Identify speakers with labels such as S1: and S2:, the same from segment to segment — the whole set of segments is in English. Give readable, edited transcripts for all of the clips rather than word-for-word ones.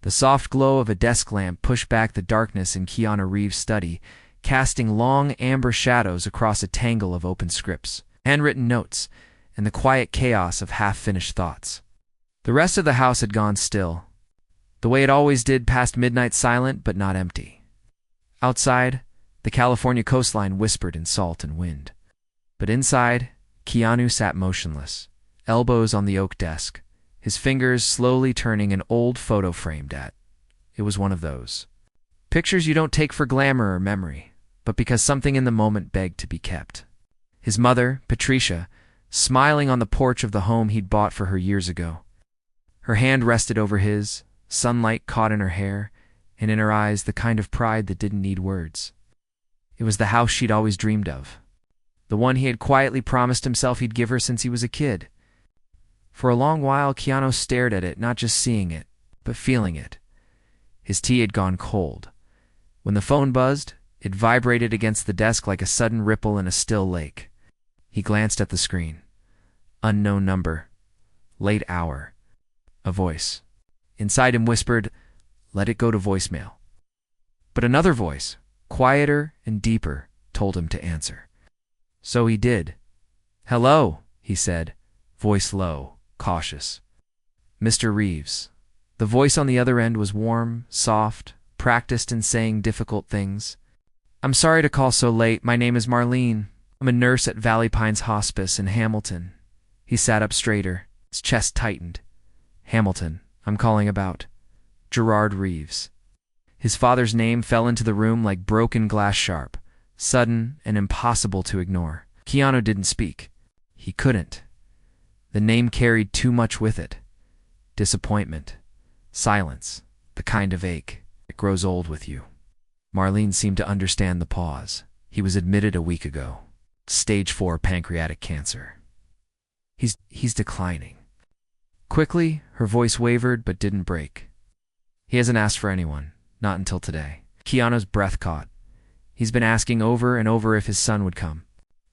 S1: The soft glow of a desk lamp pushed back the darkness in Keanu Reeves' study, casting long amber shadows across a tangle of open scripts, handwritten notes, and the quiet chaos of half-finished thoughts. The rest of the house had gone still, the way it always did past midnight, silent but not empty. Outside, the California coastline whispered in salt and wind. But inside, Keanu sat motionless, elbows on the oak desk, his fingers slowly turning an old photo framed at. It was one of those pictures you don't take for glamour or memory, but because something in the moment begged to be kept. His mother, Patricia, smiling on the porch of the home he'd bought for her years ago. Her hand rested over his, sunlight caught in her hair, and in her eyes the kind of pride that didn't need words. It was the house she'd always dreamed of, the one he had quietly promised himself he'd give her since he was a kid. For a long while, Keanu stared at it, not just seeing it, but feeling it. His tea had gone cold. When the phone buzzed, it vibrated against the desk like a sudden ripple in a still lake. He glanced at the screen. Unknown number. Late hour. A voice. Inside him whispered, "Let it go to voicemail." But another voice, quieter and deeper, told him to answer. So he did. "Hello," he said, voice low, cautious. "Mr. Reeves." The voice on the other end was warm, soft, practiced in saying difficult things. "I'm sorry to call so late. My name is Marlene. I'm a nurse at Valley Pines Hospice in Hamilton." He sat up straighter, his chest tightened. "Hamilton, I'm calling about Gerard Reeves." His father's name fell into the room like broken glass, sharp, sudden, and impossible to ignore. Keanu didn't speak. He couldn't. The name carried too much with it. Disappointment. Silence. The kind of ache that grows old with you. Marlene seemed to understand the pause. He was admitted a week ago. Stage 4 pancreatic cancer. He's declining. Quickly, her voice wavered but didn't break. "He hasn't asked for anyone. Not until today." Keanu's breath caught. He's been asking over and over if his son would come.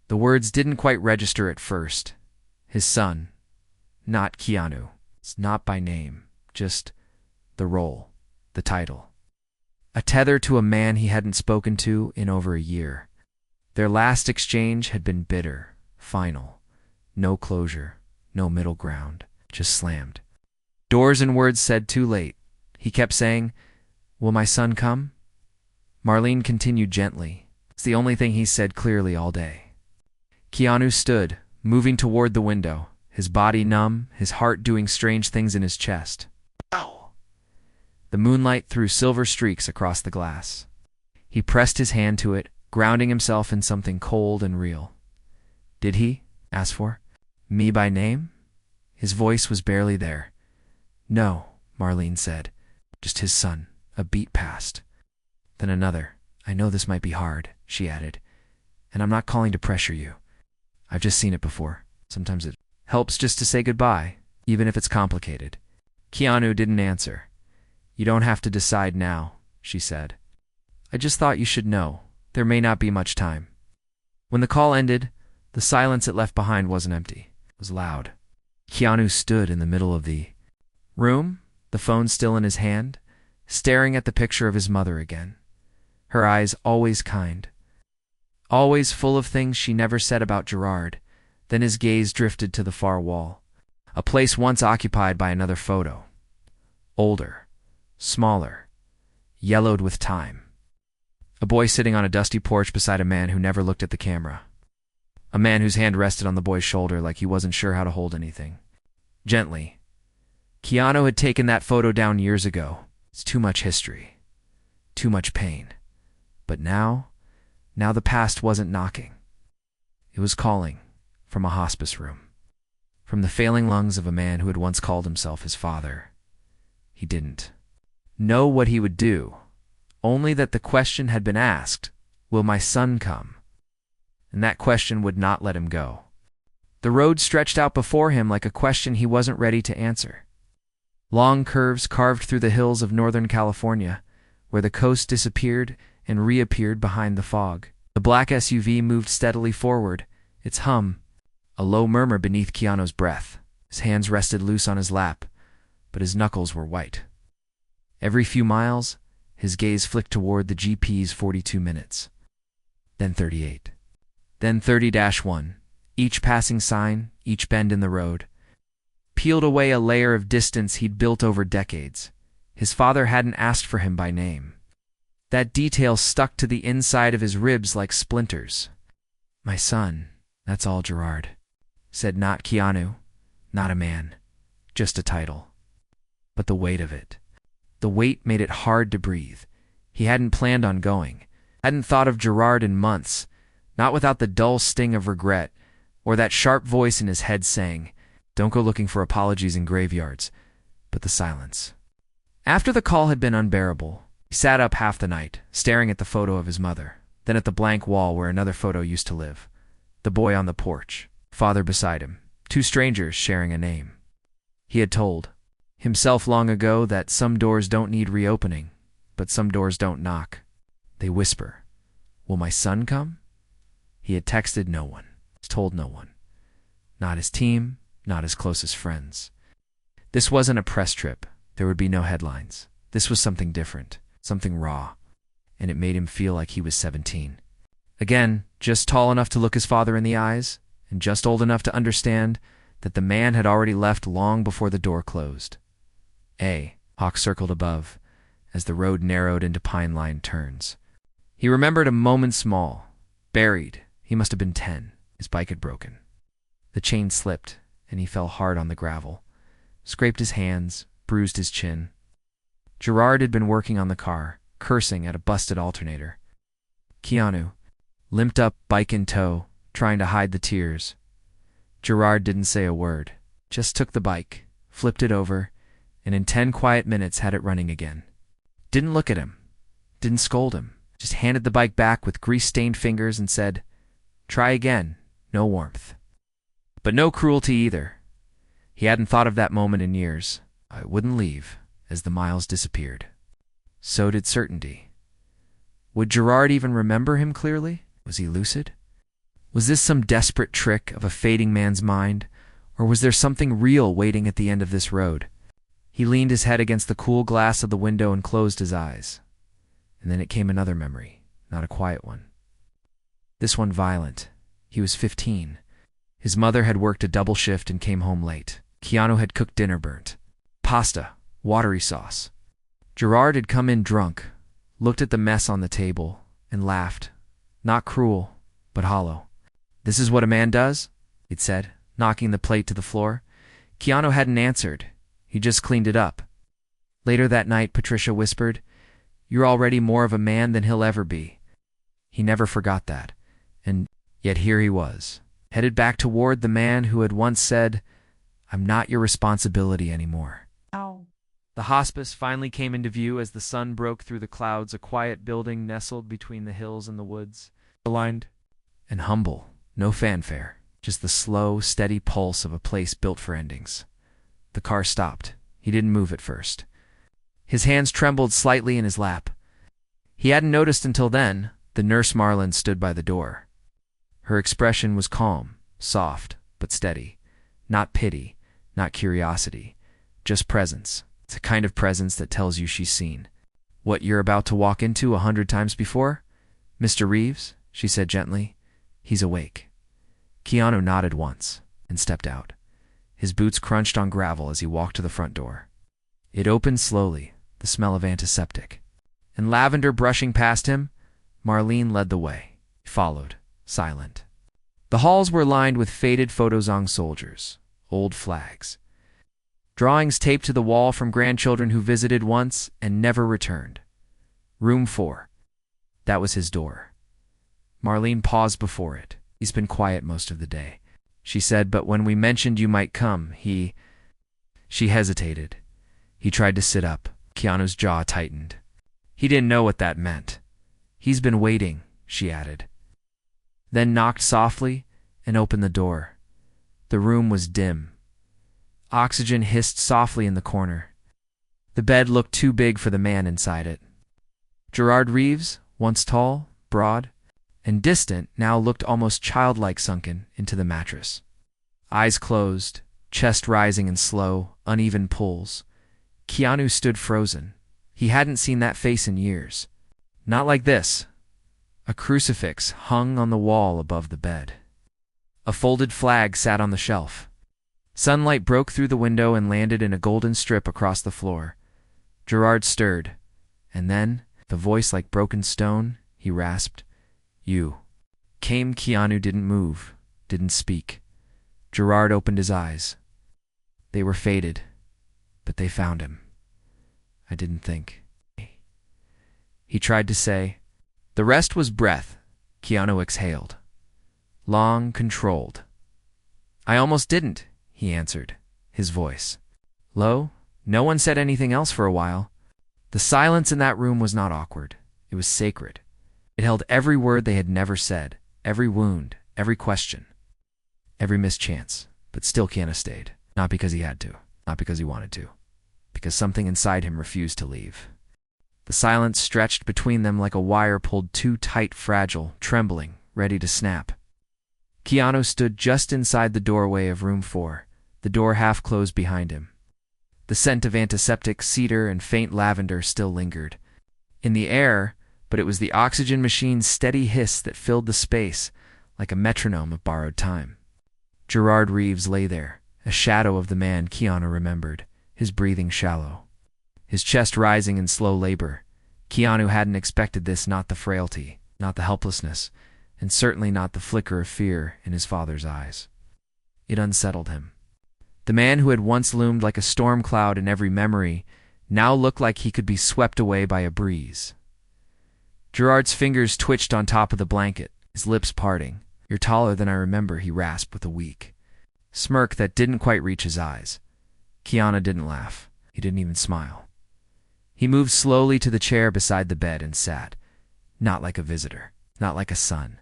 S1: The words didn't quite register at first. His son. Not Keanu. It's not by name. Just the role. The title. A tether to a man he hadn't spoken to in over a year. Their last exchange had been bitter, final. No closure. No middle ground. Just slammed. Doors and words said too late. He kept saying, "Will my son come?" Marlene continued gently. It's the only thing he said clearly all day. Keanu stood, moving toward the window, his body numb, his heart doing strange things in his chest. Ow! The moonlight threw silver streaks across the glass. He pressed his hand to it, grounding himself in something cold and real. Did he ask for me by name? His voice was barely there. "No," Marlene said. "Just his son." A beat passed. Then another. "I know this might be hard," she added. "And I'm not calling to pressure you. I've just seen it before. Sometimes it helps just to say goodbye, even if it's complicated." Keanu didn't answer. "You don't have to decide now," she said. "I just thought you should know. There may not be much time." When the call ended, the silence it left behind wasn't empty. It was loud. Keanu stood in the middle of the room, the phone still in his hand, staring at the picture of his mother again. Her eyes always kind. Always full of things she never said about Gerard. Then his gaze drifted to the far wall, a place once occupied by another photo. Older, smaller, yellowed with time. A boy sitting on a dusty porch beside a man who never looked at the camera. A man whose hand rested on the boy's shoulder like he wasn't sure how to hold anything. Gently. Keanu had taken that photo down years ago. It's too much history. Too much pain. But now the past wasn't knocking. It was calling from a hospice room. From the failing lungs of a man who had once called himself his father. He didn't know what he would do, only that the question had been asked, "Will my son come?" And that question would not let him go. The road stretched out before him like a question he wasn't ready to answer. Long curves carved through the hills of Northern California, where the coast disappeared and reappeared behind the fog. The black SUV moved steadily forward, its hum, a low murmur beneath Keanu's breath. His hands rested loose on his lap, but his knuckles were white. Every few miles, his gaze flicked toward the GP's 42 minutes. Then 38. Then 30-1. Each passing sign, each bend in the road, peeled away a layer of distance he'd built over decades. His father hadn't asked for him by name. That detail stuck to the inside of his ribs like splinters. "My son, that's all, Gerard," said not Keanu, not a man, just a title. But the weight of it. The weight made it hard to breathe. He hadn't planned on going, hadn't thought of Gerard in months, not without the dull sting of regret, or that sharp voice in his head saying, "Don't go looking for apologies in graveyards," but the silence. After the call had been unbearable, he sat up half the night, staring at the photo of his mother, then at the blank wall where another photo used to live. The boy on the porch, father beside him, two strangers sharing a name. He had told himself long ago that some doors don't need reopening, but some doors don't knock. They whisper, "Will my son come?" He had texted no one, told no one. Not his team, not his closest friends. This wasn't a press trip. There would be no headlines. This was something different, something raw, and it made him feel like he was 17. Again, just tall enough to look his father in the eyes, and just old enough to understand that the man had already left long before the door closed. Hawk circled above, as the road narrowed into pine-lined turns. He remembered a moment small, buried. He must have been 10. His bike had broken. The chain slipped, and he fell hard on the gravel, scraped his hands, bruised his chin. Gerard had been working on the car, cursing at a busted alternator. Keanu limped up, bike in tow, trying to hide the tears. Gerard didn't say a word, just took the bike, flipped it over, and in 10 quiet minutes had it running again. Didn't look at him, didn't scold him, just handed the bike back with grease-stained fingers and said, "Try again." No warmth. But no cruelty either. He hadn't thought of that moment in years. I wouldn't leave, as the miles disappeared. So did certainty. Would Gerard even remember him clearly? Was he lucid? Was this some desperate trick of a fading man's mind, or was there something real waiting at the end of this road? He leaned his head against the cool glass of the window and closed his eyes. And then it came another memory, not a quiet one. This one violent. He was 15. His mother had worked a double shift and came home late. Keanu had cooked dinner burnt. Pasta, watery sauce. Gerard had come in drunk, looked at the mess on the table, and laughed. Not cruel, but hollow. "This is what a man does?" he'd said, knocking the plate to the floor. Keanu hadn't answered. He just cleaned it up. Later that night, Patricia whispered, "You're already more of a man than he'll ever be." He never forgot that. And yet here he was, headed back toward the man who had once said, "I'm not your responsibility anymore."
S2: Ow.
S1: The hospice finally came into view as the sun broke through the clouds, a quiet building nestled between the hills and the woods. Aligned and humble, no fanfare, just the slow, steady pulse of a place built for endings. The car stopped. He didn't move at first. His hands trembled slightly in his lap. He hadn't noticed until then. The nurse Marlin stood by the door. Her expression was calm, soft, but steady. Not pity, not curiosity, just presence. It's a kind of presence that tells you she's seen what you're about to walk into 100 times before. "Mr. Reeves," she said gently, "he's awake." Keanu nodded once and stepped out. His boots crunched on gravel as he walked to the front door. It opened slowly, the smell of antiseptic. And lavender brushing past him, Marlene led the way. He followed, silent. The halls were lined with faded Photozong soldiers, old flags. Drawings taped to the wall from grandchildren who visited once and never returned. Room 4. That was his door. Marlene paused before it. "He's been quiet most of the day," she said, "but when we mentioned you might come, She hesitated. He tried to sit up. Keanu's jaw tightened. He didn't know what that meant. "He's been waiting," she added. Then knocked softly and opened the door. The room was dim. Oxygen hissed softly in the corner. The bed looked too big for the man inside it. Gerard Reeves, once tall, broad, and distant, now looked almost childlike, sunken into the mattress. Eyes closed, chest rising in slow, uneven pulls. Keanu stood frozen. He hadn't seen that face in years. Not like this. A crucifix hung on the wall above the bed. A folded flag sat on the shelf. Sunlight broke through the window and landed in a golden strip across the floor. Gerard stirred, and then, the voice like broken stone, he rasped, "You." Keanu didn't move, didn't speak. Gerard opened his eyes. They were faded, but they found him. "I didn't think." He tried to say. The rest was breath. Keanu exhaled. Long, controlled. "I almost didn't," he answered, his voice low. No one said anything else for a while. The silence in that room was not awkward. It was sacred. It held every word they had never said, every wound, every question, every mischance. But still Keanu stayed. Not because he had to, not because he wanted to, because something inside him refused to leave. The silence stretched between them like a wire pulled too tight, fragile, trembling, ready to snap. Keanu stood just inside the doorway of room 4, the door half closed behind him. The scent of antiseptic, cedar, and faint lavender still lingered in the air, but it was the oxygen machine's steady hiss that filled the space like a metronome of borrowed time. Gerard Reeves lay there, a shadow of the man Keanu remembered, his breathing shallow, his chest rising in slow labor. Keanu hadn't expected this, not the frailty, not the helplessness, and certainly not the flicker of fear in his father's eyes. It unsettled him. The man who had once loomed like a storm cloud in every memory now looked like he could be swept away by a breeze. Gerard's fingers twitched on top of the blanket, his lips parting. "You're taller than I remember," he rasped with a weak smirk that didn't quite reach his eyes. Keanu didn't laugh. He didn't even smile. He moved slowly to the chair beside the bed and sat, not like a visitor, not like a son,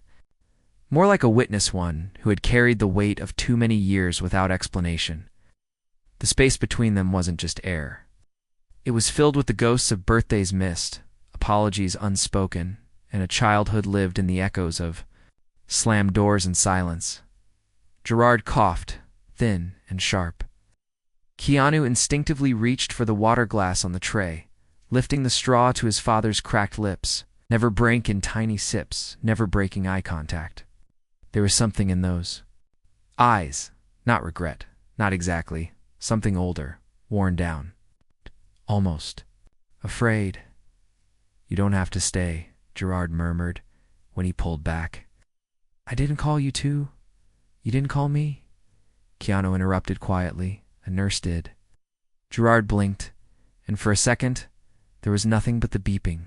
S1: more like a witness, one who had carried the weight of too many years without explanation. The space between them wasn't just air. It was filled with the ghosts of birthdays missed, apologies unspoken, and a childhood lived in the echoes of slammed doors and silence. Gerard coughed, thin and sharp. Keanu instinctively reached for the water glass on the tray, lifting the straw to his father's cracked lips, never break in tiny sips, never breaking eye contact. There was something in those eyes, not regret, not exactly, something older, worn down, almost afraid. "You don't have to stay," Gerard murmured when he pulled back. "I didn't call you to. You didn't call me?" Keanu interrupted quietly. A nurse did. Gerard blinked, and for a second, there was nothing but the beeping.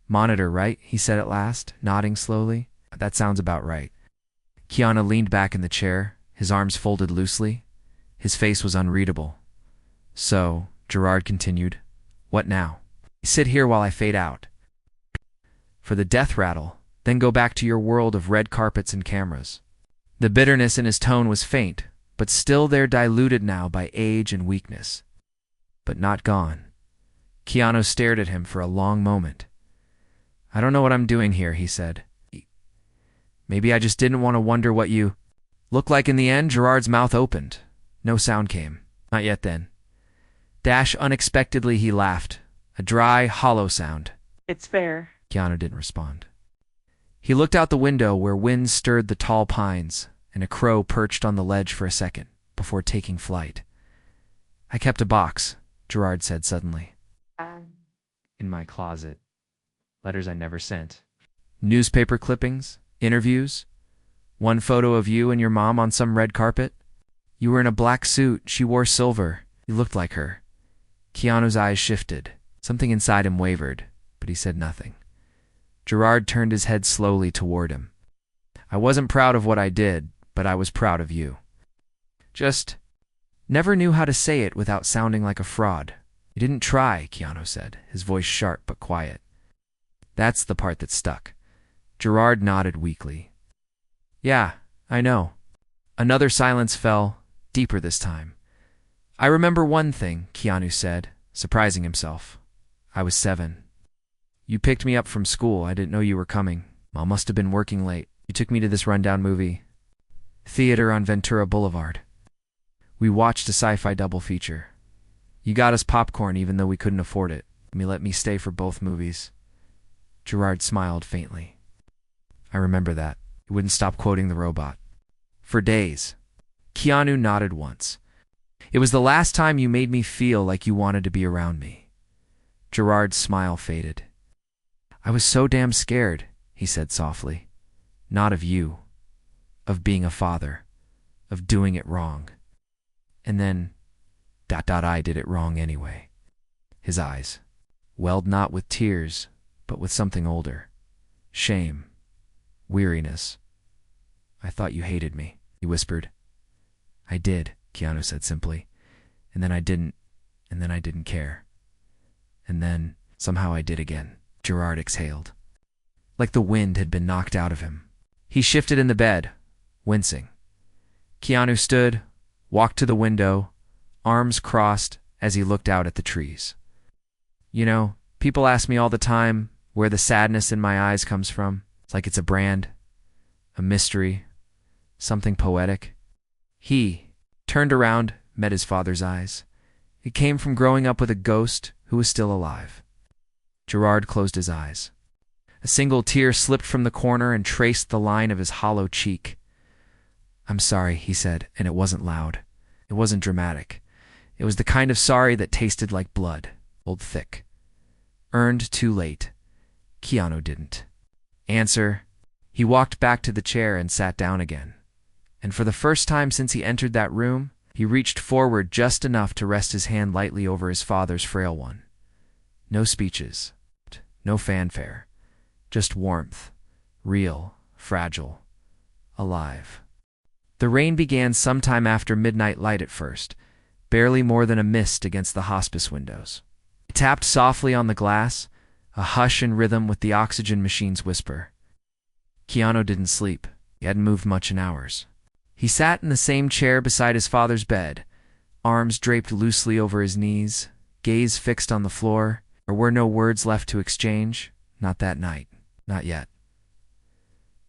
S1: "Monitor, right?" he said at last, nodding slowly. "That sounds about right." Keanu leaned back in the chair, his arms folded loosely. His face was unreadable. "So," Gerard continued, "what now?" "Sit here while I fade out for the death rattle, then go back to your world of red carpets and cameras." The bitterness in his tone was faint, but still there, diluted now by age and weakness. But not gone. Keanu stared at him for a long moment. "I don't know what I'm doing here," he said. "Maybe I just didn't want to wonder what you look like in the end." Gerard's mouth opened. No sound came. Not yet then. Unexpectedly he laughed. A dry, hollow sound.
S2: "It's fair."
S1: Keanu didn't respond. He looked out the window where wind stirred the tall pines, and a crow perched on the ledge for a second before taking flight. "I kept a box," Gerard said suddenly. "In my closet. Letters I never sent. Newspaper clippings, interviews, one photo of you and your mom on some red carpet. You were in a black suit, she wore silver. You looked like her." Keanu's eyes shifted. Something inside him wavered, but he said nothing. Gerard turned his head slowly toward him. "I wasn't proud of what I did, but I was proud of you. Just never knew how to say it without sounding like a fraud." "You didn't try," Keanu said, his voice sharp but quiet. "That's the part that stuck." Gerard nodded weakly. "Yeah, I know." Another silence fell, deeper this time. "I remember one thing," Keanu said, surprising himself. "I was 7. You picked me up from school. I didn't know you were coming. Mom must have been working late. You took me to this rundown movie theater on Ventura Boulevard. We watched a sci-fi double feature. You got us popcorn even though we couldn't afford it. Let me stay for both movies. Gerard smiled faintly. I remember that. He wouldn't stop quoting the robot. For days. Keanu nodded once. It was the last time you made me feel like you wanted to be around me. Gerard's smile faded. I was so damn scared, he said softly. Not of you. Of being a father. Of doing it wrong. And then, I did it wrong anyway. His eyes welled not with tears, but with something older. Shame. Weariness. I thought you hated me, he whispered. I did, Keanu said simply. And then I didn't care. And then, somehow I did again. Gerard exhaled. Like the wind had been knocked out of him. He shifted in the bed, wincing. Keanu stood, walked to the window, arms crossed as he looked out at the trees. You know, people ask me all the time where the sadness in my eyes comes from. It's like it's a brand, a mystery, something poetic. He turned around, met his father's eyes. It came from growing up with a ghost who was still alive. Gerard closed his eyes. A single tear slipped from the corner and traced the line of his hollow cheek. I'm sorry, he said, and it wasn't loud. It wasn't dramatic. It was the kind of sorry that tasted like blood, old thick. Earned too late. Keanu didn't answer. He walked back to the chair and sat down again. And for the first time since he entered that room, he reached forward just enough to rest his hand lightly over his father's frail one. No speeches, no fanfare, just warmth, real, fragile, alive. The rain began sometime after midnight light at first, barely more than a mist against the hospice windows. It tapped softly on the glass, a hush in rhythm with the oxygen machine's whisper. Keanu didn't sleep. He hadn't moved much in hours. He sat in the same chair beside his father's bed, arms draped loosely over his knees, gaze fixed on the floor. There were no words left to exchange, not that night, not yet.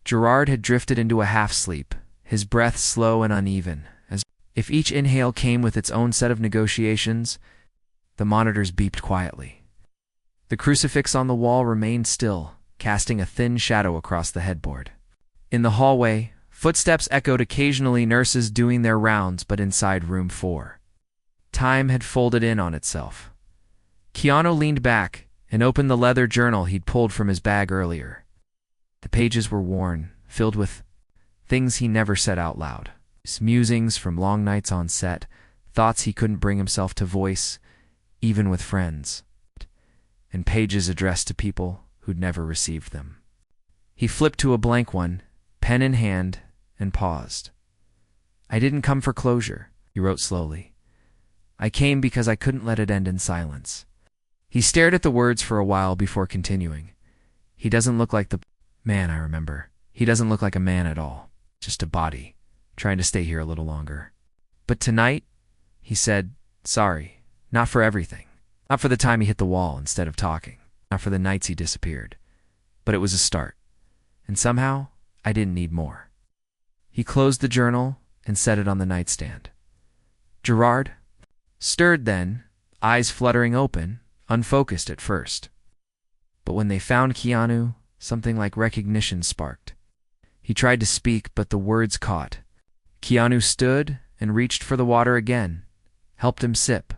S1: Gerard had drifted into a half-sleep, his breath slow and uneven, as if each inhale came with its own set of negotiations. The monitors beeped quietly. The crucifix on the wall remained still, casting a thin shadow across the headboard. In the hallway, footsteps echoed occasionally, nurses doing their rounds, but inside room 4. Time had folded in on itself. Keanu leaned back and opened the leather journal he'd pulled from his bag earlier. The pages were worn, filled with things he never said out loud. His musings from long nights on set, thoughts he couldn't bring himself to voice, even with friends, and pages addressed to people who'd never received them. He flipped to a blank one, pen in hand, and paused. I didn't come for closure, he wrote slowly. I came because I couldn't let it end in silence. He stared at the words for a while before continuing. He doesn't look like the man I remember. He doesn't look like a man at all. Just a body, trying to stay here a little longer. But tonight, he said, sorry, not for everything. Not for the time he hit the wall instead of talking. Not for the nights he disappeared. But it was a start. And somehow, I didn't need more. He closed the journal and set it on the nightstand. Gerard stirred then, eyes fluttering open, unfocused at first. But when they found Keanu, something like recognition sparked. He tried to speak, but the words caught. Keanu stood and reached for the water again, helped him sip.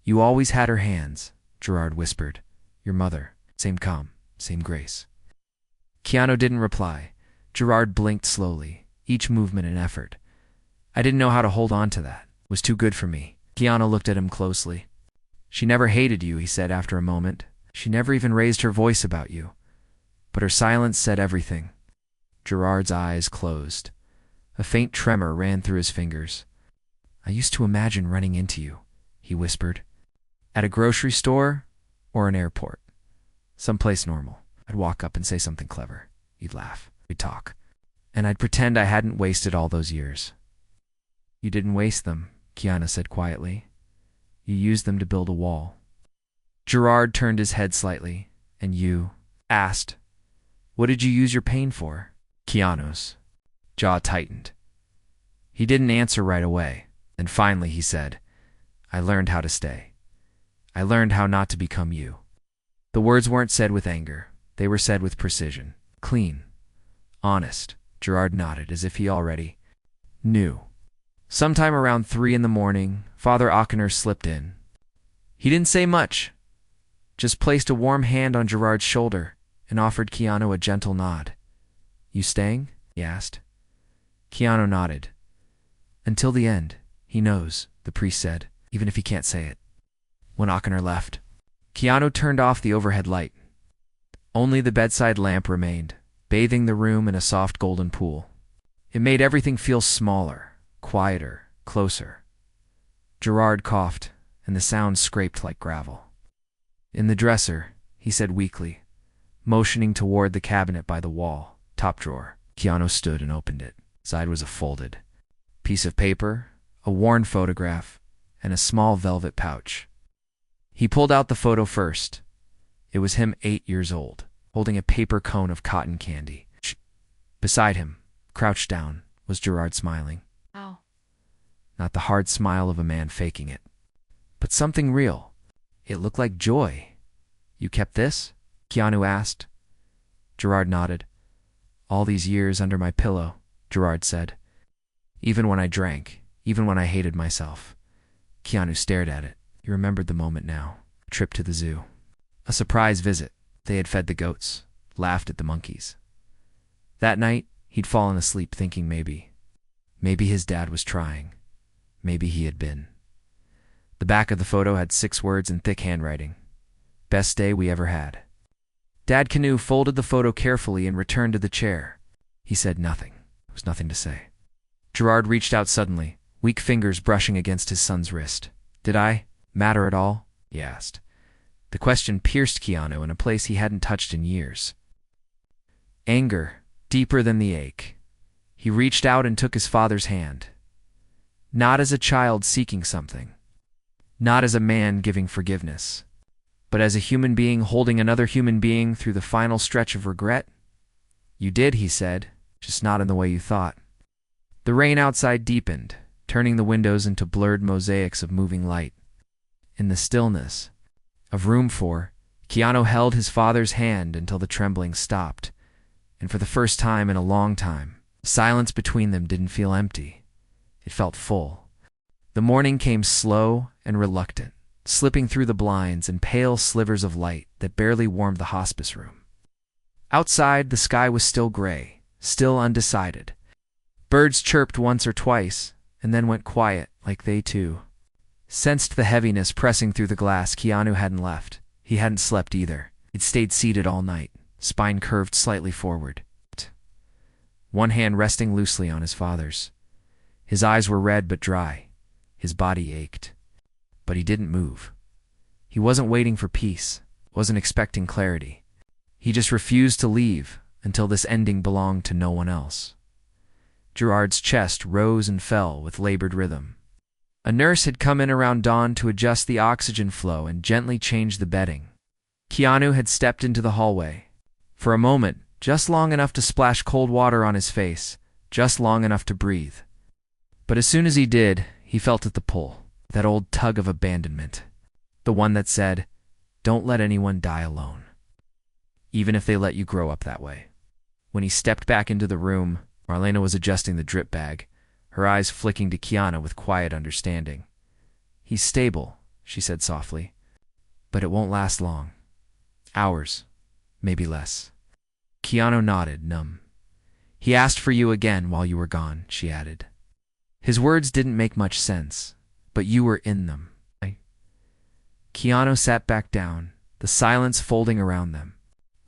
S1: You always had her hands, Gerard whispered. Your mother. Same calm, same grace. Keanu didn't reply. Gerard blinked slowly, each movement an effort. I didn't know how to hold on to that. It was too good for me. Keanu looked at him closely. She never hated you, he said after a moment. She never even raised her voice about you. But her silence said everything. Gerard's eyes closed. A faint tremor ran through his fingers. I used to imagine running into you, he whispered. At a grocery store or an airport. Someplace normal. I'd walk up and say something clever. You'd laugh. We'd talk. And I'd pretend I hadn't wasted all those years. You didn't waste them, Keanu said quietly. You used them to build a wall. Gerard turned his head slightly, and you asked, what did you use your pain for? Keanu's jaw tightened. He didn't answer right away, and finally he said, I learned how to stay. I learned how not to become you." The words weren't said with anger. They were said with precision. Clean. Honest. Gerard nodded, as if he already knew. Sometime around 3 in the morning, Father Ochiner slipped in. He didn't say much, just placed a warm hand on Gerard's shoulder and offered Keanu a gentle nod. "You staying?" he asked. Keanu nodded. "Until the end, he knows," the priest said, "even if he can't say it." When Ochiner left, Keanu turned off the overhead light. Only the bedside lamp remained, bathing the room in a soft golden pool. It made everything feel smaller, quieter, closer. Gerard coughed, and the sound scraped like gravel. "In the dresser," he said weakly, motioning toward the cabinet by the wall, top drawer. Keanu stood and opened it. Inside was a folded piece of paper, a worn photograph, and a small velvet pouch. He pulled out the photo first. It was him 8 years old, holding a paper cone of cotton candy. Beside him, crouched down, was Gerard smiling.
S2: Wow.
S1: Not the hard smile of a man faking it, but something real. It looked like joy. "You kept this?" Keanu asked. Gerard nodded. "All these years under my pillow," Gerard said. "Even when I drank, even when I hated myself." Keanu stared at it. He remembered the moment now. A trip to the zoo. A surprise visit. They had fed the goats, laughed at the monkeys. That night, he'd fallen asleep thinking maybe his dad was trying. Maybe he had been. The back of the photo had 6 words in thick handwriting. "Best day we ever had." Dad Keanu folded the photo carefully and returned to the chair. He said nothing. There was nothing to say. Gerard reached out suddenly, weak fingers brushing against his son's wrist. "Did I matter at all?" he asked. The question pierced Keanu in a place he hadn't touched in years. Anger, deeper than the ache. He reached out and took his father's hand. Not as a child seeking something. Not as a man giving forgiveness. But as a human being holding another human being through the final stretch of regret. "You did," he said, "just not in the way you thought." The rain outside deepened, turning the windows into blurred mosaics of moving light. In the stillness of room 4, Keanu held his father's hand until the trembling stopped, and for the first time in a long time, the silence between them didn't feel empty. It felt full. The morning came slow and reluctant, slipping through the blinds in pale slivers of light that barely warmed the hospice room. Outside, the sky was still gray, still undecided. Birds chirped once or twice, and then went quiet, like they too sensed the heaviness pressing through the glass. Keanu hadn't left. He hadn't slept either. He'd stayed seated all night, spine curved slightly forward, one hand resting loosely on his father's. His eyes were red but dry. His body ached. But he didn't move. He wasn't waiting for peace, wasn't expecting clarity. He just refused to leave until this ending belonged to no one else. Gerard's chest rose and fell with labored rhythm. A nurse had come in around dawn to adjust the oxygen flow and gently change the bedding. Keanu had stepped into the hallway. For a moment, just long enough to splash cold water on his face, just long enough to breathe. But as soon as he did, he felt at the pull, that old tug of abandonment. The one that said, "Don't let anyone die alone, even if they let you grow up that way." When he stepped back into the room, Marlena was adjusting the drip bag, her eyes flicking to Keanu with quiet understanding. "He's stable," she said softly, "but it won't last long. Hours, maybe less." Keanu nodded, numb. "He asked for you again while you were gone," she added. His words didn't make much sense, but you were in them. Keanu sat back down, the silence folding around them,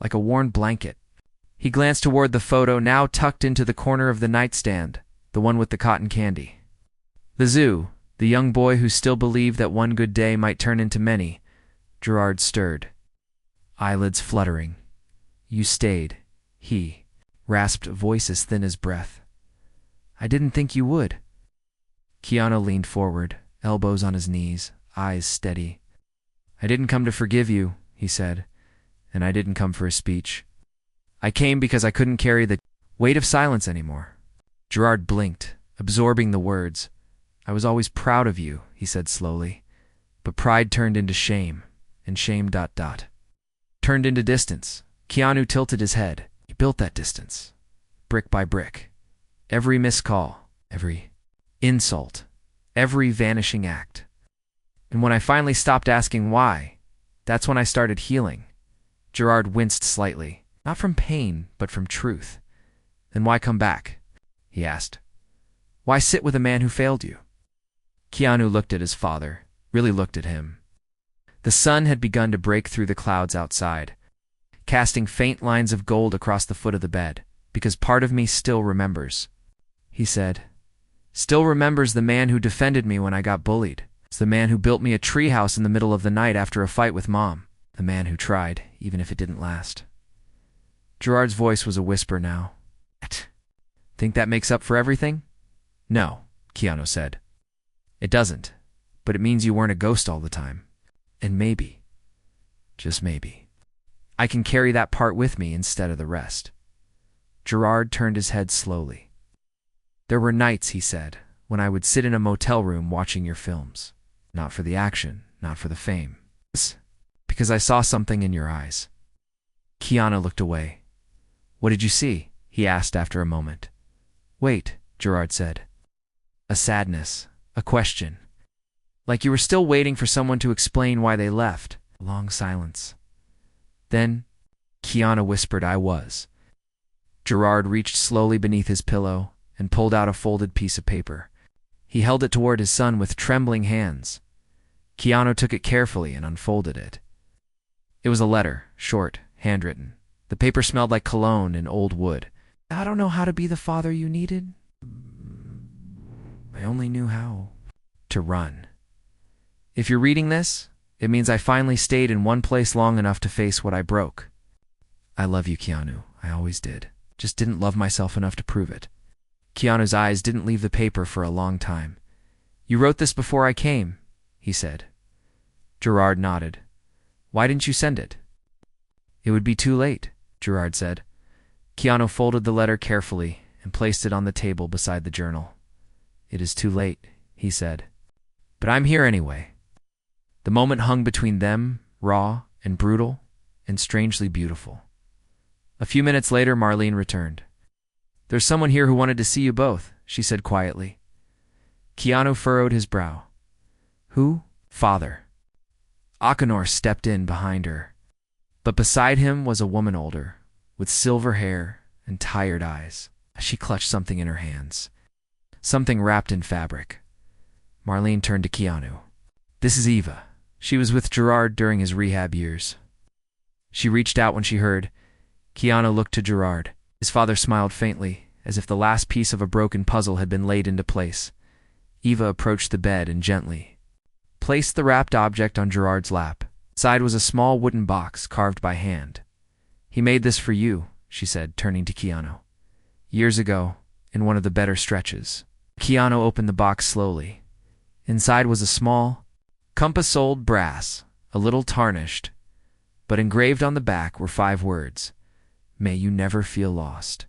S1: like a worn blanket. He glanced toward the photo now tucked into the corner of the nightstand, the one with the cotton candy. The zoo, the young boy who still believed that one good day might turn into many. Gerard stirred, eyelids fluttering. "You stayed," he rasped, voice as thin as breath. "I didn't think you would." Keanu leaned forward, elbows on his knees, eyes steady. "I didn't come to forgive you," he said, "and I didn't come for a speech. I came because I couldn't carry the weight of silence anymore." Gerard blinked, absorbing the words. "I was always proud of you," he said slowly. But pride turned into shame, and shame turned into distance. Keanu tilted his head. He built that distance, brick by brick. Every missed call, every insult, every vanishing act. And when I finally stopped asking why, that's when I started healing. Gerard winced slightly, not from pain, but from truth. Then why come back? He asked. Why sit with a man who failed you? Keanu looked at his father, really looked at him. The sun had begun to break through the clouds outside, casting faint lines of gold across the foot of the bed, because part of me still remembers, he said. Still remembers the man who defended me when I got bullied. It's the man who built me a treehouse in the middle of the night after a fight with Mom. The man who tried, even if it didn't last. Gerard's voice was a whisper now. Think that makes up for everything? No, Keanu said. It doesn't, but it means you weren't a ghost all the time. And maybe, just maybe, I can carry that part with me instead of the rest. Gerard turned his head slowly. There were nights, he said, when I would sit in a motel room watching your films. Not for the action, not for the fame. Because I saw something in your eyes. Keanu looked away. What did you see? He asked after a moment. Wait, Gerard said. A sadness, a question. Like you were still waiting for someone to explain why they left. A long silence. Then, Keanu whispered, I was. Gerard reached slowly beneath his pillow and pulled out a folded piece of paper. He held it toward his son with trembling hands. Keanu took it carefully and unfolded it. It was a letter, short, handwritten. The paper smelled like cologne and old wood. I don't know how to be the father you needed. I only knew how to run. If you're reading this, it means I finally stayed in one place long enough to face what I broke. I love you, Keanu. I always did. Just didn't love myself enough to prove it. Keanu's eyes didn't leave the paper for a long time. You wrote this before I came, he said. Gerard nodded. Why didn't you send it? It would be too late, Gerard said. Keanu folded the letter carefully and placed it on the table beside the journal. It is too late, he said. But I'm here anyway. The moment hung between them, raw and brutal and strangely beautiful. A few minutes later, Marlene returned. There's someone here who wanted to see you both, she said quietly. Keanu furrowed his brow. Who? Father. Akinor stepped in behind her. But beside him was a woman older, with silver hair and tired eyes. She clutched something in her hands. Something wrapped in fabric. Marlene turned to Keanu. This is Eva. She was with Gerard during his rehab years. She reached out when she heard. Keanu looked to Gerard. His father smiled faintly, as if the last piece of a broken puzzle had been laid into place. Eva approached the bed and gently placed the wrapped object on Gerard's lap. Inside was a small wooden box carved by hand. He made this for you, she said, turning to Keanu. Years ago, in one of the better stretches. Keanu opened the box slowly. Inside was a small compass, old brass, a little tarnished, but engraved on the back were 5 words. May you never feel lost.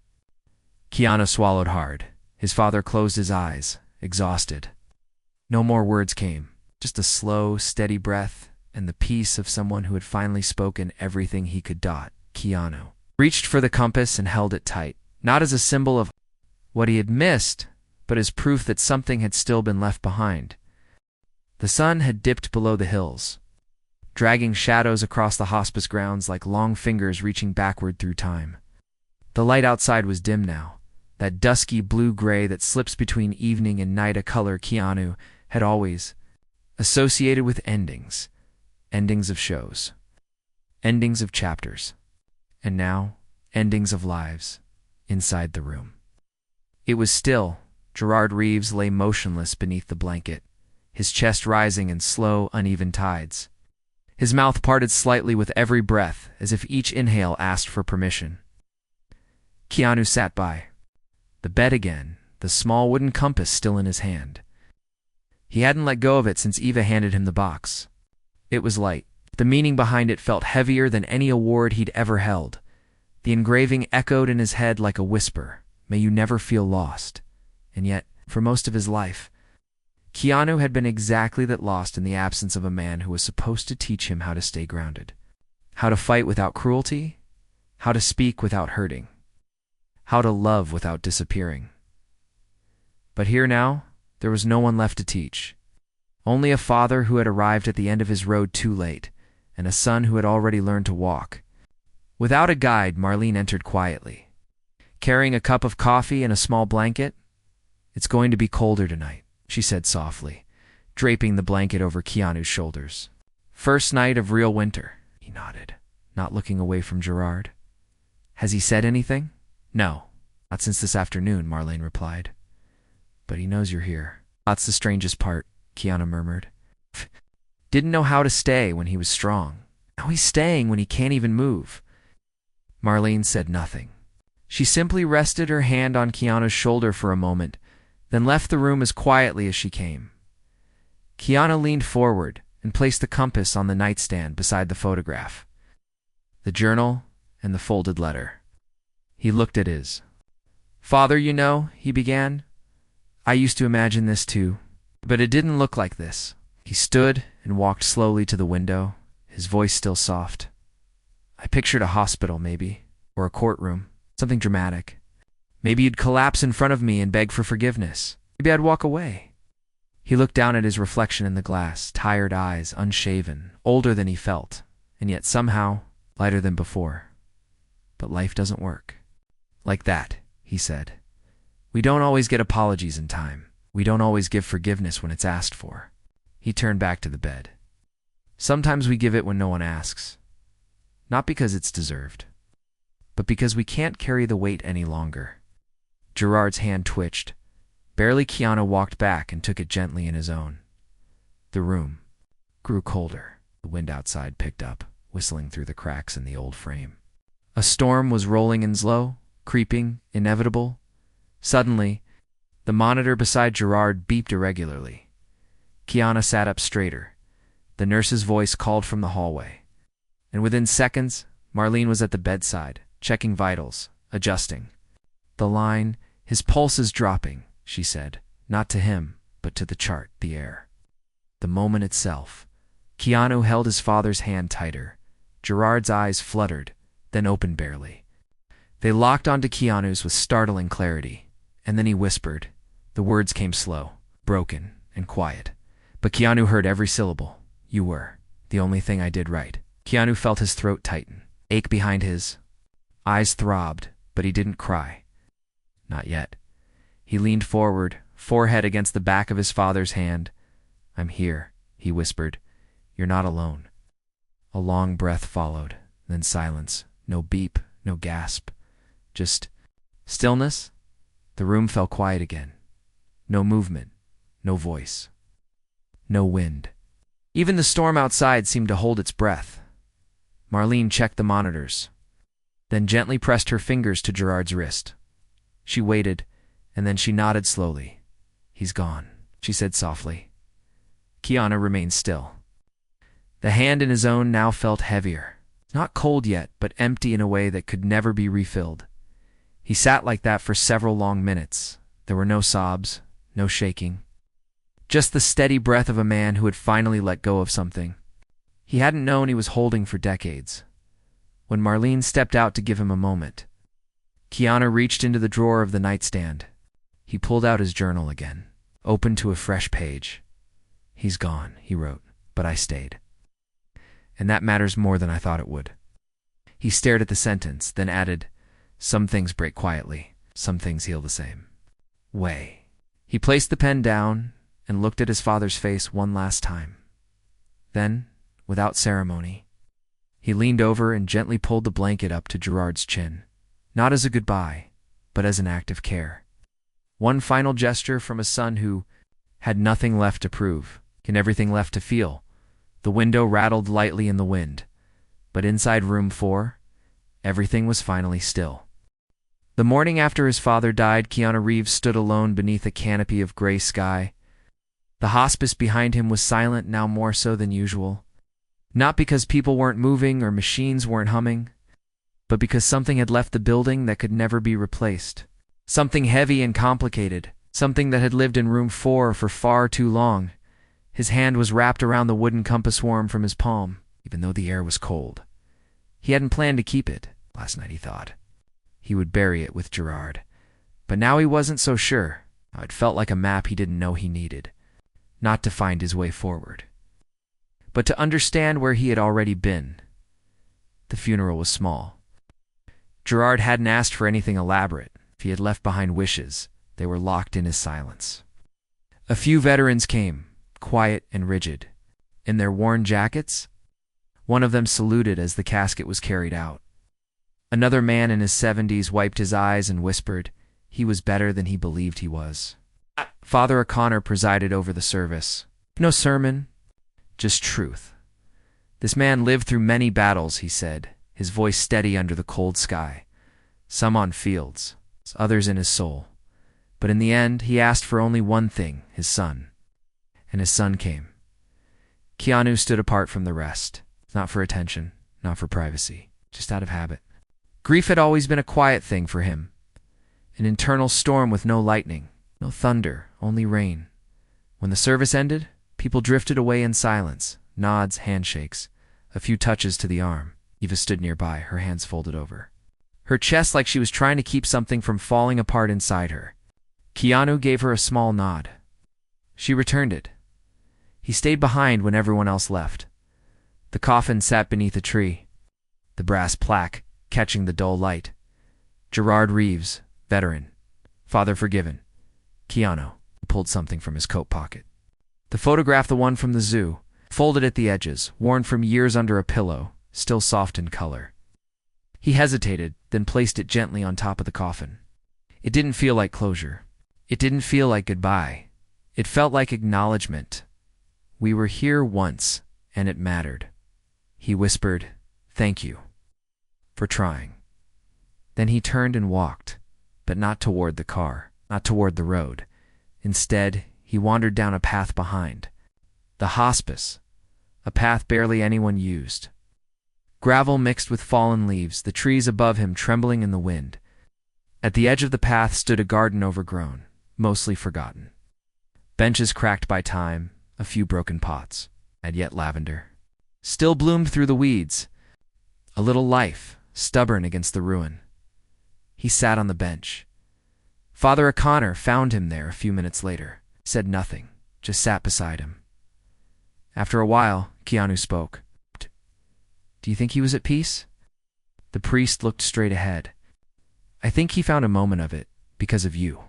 S1: Keanu swallowed hard. His father closed his eyes, exhausted. No more words came, just a slow, steady breath and the peace of someone who had finally spoken everything he could. Keanu reached for the compass and held it tight, not as a symbol of what he had missed, but as proof that something had still been left behind. The sun had dipped below the hills, dragging shadows across the hospice grounds like long fingers reaching backward through time. The light outside was dim now, that dusky blue-gray that slips between evening and night, a color Keanu had always associated with endings. Endings of shows. Endings of chapters. And now, endings of lives inside the room. It was still. Gerard Reeves lay motionless beneath the blanket, his chest rising in slow, uneven tides. His mouth parted slightly with every breath, as if each inhale asked for permission. Keanu sat by the bed again, the small wooden compass still in his hand. He hadn't let go of it since Eva handed him the box. It was light. The meaning behind it felt heavier than any award he'd ever held. The engraving echoed in his head like a whisper. May you never feel lost. And yet, for most of his life, Keanu had been exactly that, lost in the absence of a man who was supposed to teach him how to stay grounded. How to fight without cruelty, how to speak without hurting, how to love without disappearing. But here now, there was no one left to teach. Only a father who had arrived at the end of his road too late, and a son who had already learned to walk. Without a guide, Marlene entered quietly. Carrying a cup of coffee and a small blanket. "It's going to be colder tonight," she said softly, draping the blanket over Keanu's shoulders. "First night of real winter." He nodded, not looking away from Gerard. "Has he said anything?" "No, not since this afternoon," Marlene replied. "But he knows you're here." "That's the strangest part," Keanu murmured. "Didn't know how to stay when he was strong. Now he's staying when he can't even move." Marlene said nothing. She simply rested her hand on Keanu's shoulder for a moment, then left the room as quietly as she came. Keanu leaned forward and placed the compass on the nightstand beside the photograph, the journal, and the folded letter. He looked at his father. "You know," he began, "I used to imagine this too, but it didn't look like this." He stood and walked slowly to the window, his voice still soft. "I pictured a hospital, maybe, or a courtroom, something dramatic. Maybe you'd collapse in front of me and beg for forgiveness. Maybe I'd walk away." He looked down at his reflection in the glass, tired eyes, unshaven, older than he felt, and yet somehow lighter than before. "But life doesn't work like that," he said. "We don't always get apologies in time. We don't always give forgiveness when it's asked for." He turned back to the bed. "Sometimes we give it when no one asks. Not because it's deserved, but because we can't carry the weight any longer." Gerard's hand twitched. Barely, Keanu walked back and took it gently in his own. The room grew colder. The wind outside picked up, whistling through the cracks in the old frame. A storm was rolling in slow, creeping, inevitable. Suddenly, the monitor beside Gerard beeped irregularly. Keanu sat up straighter. The nurse's voice called from the hallway. And within seconds, Marlene was at the bedside, checking vitals, adjusting. The line, "His pulse is dropping," she said, not to him, but to the chart, the air. The moment itself. Keanu held his father's hand tighter. Gerard's eyes fluttered, then opened barely. They locked onto Keanu's with startling clarity, and then he whispered. The words came slow, broken, and quiet. But Keanu heard every syllable. "You were the only thing I did right." Keanu felt his throat tighten, ache behind his eyes throbbed, but he didn't cry. Not yet. He leaned forward, forehead against the back of his father's hand. "I'm here," he whispered. "You're not alone." A long breath followed, then silence. No beep, no gasp. Just stillness. The room fell quiet again. No movement, no voice, no wind. Even the storm outside seemed to hold its breath. Marlene checked the monitors, then gently pressed her fingers to Gerard's wrist. She waited, and then she nodded slowly. "He's gone," she said softly. Keanu remained still. The hand in his own now felt heavier. Not cold yet, but empty in a way that could never be refilled. He sat like that for several long minutes. There were no sobs, no shaking. Just the steady breath of a man who had finally let go of something he hadn't known he was holding for decades. When Marlene stepped out to give him a moment, Keanu reached into the drawer of the nightstand. He pulled out his journal again, opened to a fresh page. "He's gone," he wrote, "but I stayed. And that matters more than I thought it would." He stared at the sentence, then added, "Some things break quietly, some things heal the same way." He placed the pen down and looked at his father's face one last time. Then, without ceremony, he leaned over and gently pulled the blanket up to Gerard's chin, not as a goodbye, but as an act of care. One final gesture from a son who had nothing left to prove, and everything left to feel. The window rattled lightly in the wind, but inside room 4, everything was finally still. The morning after his father died, Keanu Reeves stood alone beneath a canopy of gray sky. The hospice behind him was silent, now more so than usual. Not because people weren't moving or machines weren't humming, but because something had left the building that could never be replaced. Something heavy and complicated, something that had lived in room 4 for far too long. His hand was wrapped around the wooden compass worm from his palm, even though the air was cold. He hadn't planned to keep it, last night he thought. He would bury it with Gerard. But now he wasn't so sure. It felt like a map he didn't know he needed. Not to find his way forward, but to understand where he had already been. The funeral was small. Gerard hadn't asked for anything elaborate. If he had left behind wishes, they were locked in his silence. A few veterans came, quiet and rigid. In their worn jackets, one of them saluted as the casket was carried out. Another man in his 70s wiped his eyes and whispered he was better than he believed he was. Father O'Connor presided over the service. No sermon, just truth. This man lived through many battles, he said, his voice steady under the cold sky. Some on fields, others in his soul. But in the end, he asked for only one thing, his son. And his son came. Keanu stood apart from the rest, not for attention, not for privacy, just out of habit. Grief had always been a quiet thing for him, an internal storm with no lightning, no thunder, only rain. When the service ended, people drifted away in silence, nods, handshakes, a few touches to the arm. Eva stood nearby, her hands folded over her chest like she was trying to keep something from falling apart inside her. Keanu gave her a small nod. She returned it. He stayed behind when everyone else left. The coffin sat beneath a tree, the brass plaque catching the dull light. Gerard Reeves, veteran, father forgiven. Keanu pulled something from his coat pocket. The photograph, the one from the zoo, folded at the edges, worn from years under a pillow, still soft in color. He hesitated, then placed it gently on top of the coffin. It didn't feel like closure. It didn't feel like goodbye. It felt like acknowledgement. We were here once, and it mattered. He whispered, "Thank you for trying." Then he turned and walked, but not toward the car, not toward the road. Instead, he wandered down a path behind. The hospice, a path barely anyone used. Gravel mixed with fallen leaves, the trees above him trembling in the wind. At the edge of the path stood a garden overgrown, mostly forgotten. Benches cracked by time, a few broken pots, and yet lavender still bloomed through the weeds. A little life, stubborn against the ruin. He sat on the bench. Father O'Connor found him there a few minutes later, said nothing, just sat beside him. After a while, Keanu spoke. "Do you think he was at peace?" The priest looked straight ahead. "I think he found a moment of it, because of you.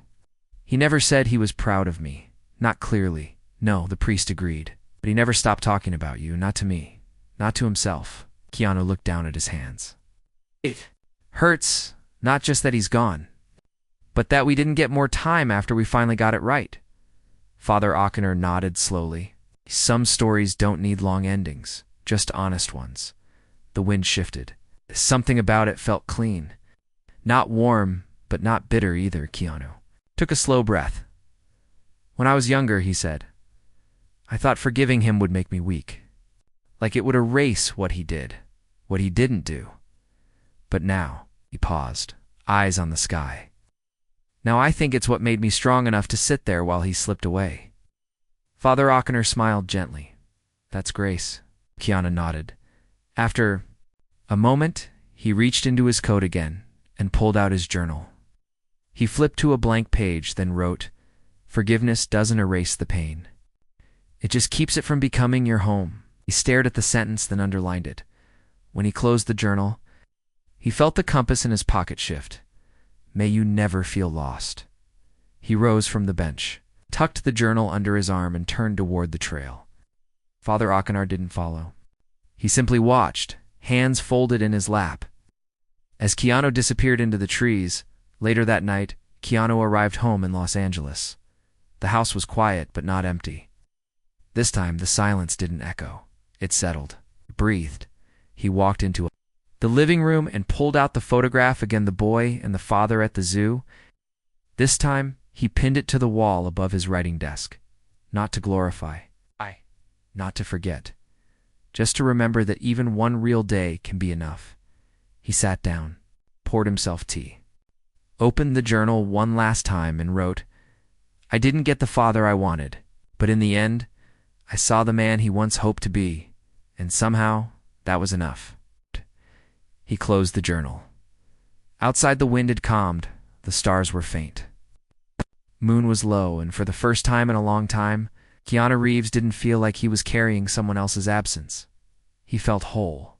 S1: He never said he was proud of me, not clearly. No," the priest agreed, "but he never stopped talking about you, not to me, not to himself." Keanu looked down at his hands. "It hurts, not just that he's gone, but that we didn't get more time after we finally got it right." Father O'Connor nodded slowly. "Some stories don't need long endings, just honest ones." The wind shifted. Something about it felt clean. Not warm, but not bitter either. Keanu took a slow breath. "When I was younger," he said, "I thought forgiving him would make me weak. Like it would erase what he did, what he didn't do. But now," he paused, eyes on the sky. "Now I think it's what made me strong enough to sit there while he slipped away." Father O'Connor smiled gently. "That's grace." Keanu nodded. After a moment, he reached into his coat again and pulled out his journal. He flipped to a blank page, then wrote, "Forgiveness doesn't erase the pain. It just keeps it from becoming your home." He stared at the sentence, then underlined it. When he closed the journal, he felt the compass in his pocket shift. "May you never feel lost." He rose from the bench, tucked the journal under his arm, and turned toward the trail. Father O'Connor didn't follow. He simply watched, hands folded in his lap. As Keanu disappeared into the trees, later that night, Keanu arrived home in Los Angeles. The house was quiet, but not empty. This time, the silence didn't echo. It settled. It breathed. He walked into the living room and pulled out the photograph again, the boy and the father at the zoo. This time, he pinned it to the wall above his writing desk. Not to glorify. Not to forget. Just to remember that even one real day can be enough. He sat down, poured himself tea, opened the journal one last time and wrote, I didn't get the father I wanted, but in the end, I saw the man he once hoped to be, and somehow that was enough. He closed the journal. Outside the wind had calmed, the stars were faint. Moon was low, and for the first time in a long time, Keanu Reeves didn't feel like he was carrying someone else's absence. He felt whole.